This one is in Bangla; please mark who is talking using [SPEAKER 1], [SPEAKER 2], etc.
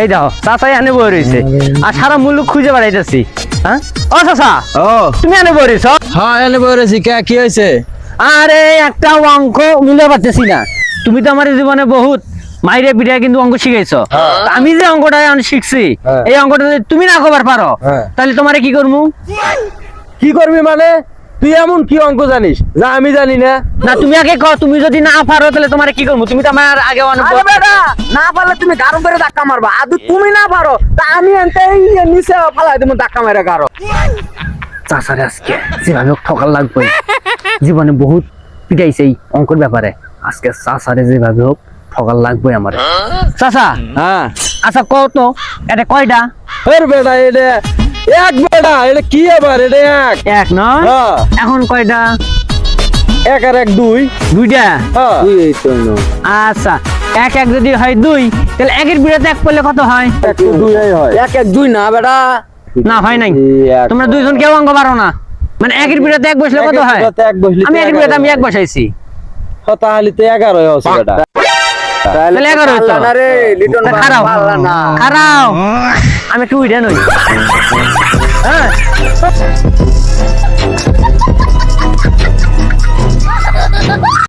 [SPEAKER 1] এই দাও চাচাই আনে বই রয়েছে আর সারা মুলুক খুঁজে বেড়াইতেছি। হ্যাঁ ও চাচা,
[SPEAKER 2] ও
[SPEAKER 1] তুমি আনে বই রয়েছ?
[SPEAKER 2] হ্যাঁ এনে বলেছি কি হয়েছে?
[SPEAKER 1] আরে একটা অঙ্ক মিলে পারতেছি না। তুমি তো আমার জীবনে বহুত মাইরে পিঠে কিন্তু অঙ্ক শিখাইছো। আমি যে অঙ্কটা শিখছি এই অঙ্কটা যদি তুমি না কবার পারো তাহলে তোমারে কি করবো?
[SPEAKER 2] কি করবি মানে? তুই এমন কি অঙ্ক জানিস যা আমি জানি না?
[SPEAKER 1] না তুমি আগে কও, তুমি যদি না পারো তাহলে তোমারে কি করবো? তুমি তো আমার আগে অনেক
[SPEAKER 2] না পারলে তুমি গারো করে ধাক্কা মারবা, আর তুমি না পারো তা আমি নিচে ফালাই দেবো ধাক্কা মেরে গারো।
[SPEAKER 1] চাচারে আজকে যেভাবে হোক ঠকার লাগবে, জীবনে বহুত পিটাইছে এই অঙ্কের ব্যাপারে, আজকে চাচারে যেভাবে হোক ঠকার লাগবে আমার। চাচা
[SPEAKER 2] হ্যাঁ
[SPEAKER 1] আচ্ছা কও তো এটা কয়টা?
[SPEAKER 2] এর বেটা এটা এক, বেটা এটা কি আবার? এটা এক
[SPEAKER 1] এক নয়,
[SPEAKER 2] হ্যাঁ।
[SPEAKER 1] এখন কয়টা?
[SPEAKER 2] এক আর এক দুই।
[SPEAKER 1] দুইটা।
[SPEAKER 2] হ্যাঁ
[SPEAKER 1] আচ্ছা এক এক যদি হয় দুই, তাহলে একের বিরাতে এক পড়লে কত হয়?
[SPEAKER 2] এক তো দুই হয়। এক এক দুই না বেটা,
[SPEAKER 1] না হয় নাই, তোমরা দুইজন কেউ অঙ্ক পারো না। মানে একের বিরাতে এক বসলে কত হয়?
[SPEAKER 2] এক বসলে
[SPEAKER 1] আমি একের বিরাতে আমি এক বসাইছি,
[SPEAKER 2] তাহলে তো 11 হচ্ছে বেটা।
[SPEAKER 1] তাহলে 11 হতো। খারাও খারাও, আমি একটু উইডা নই। হ্যাঁ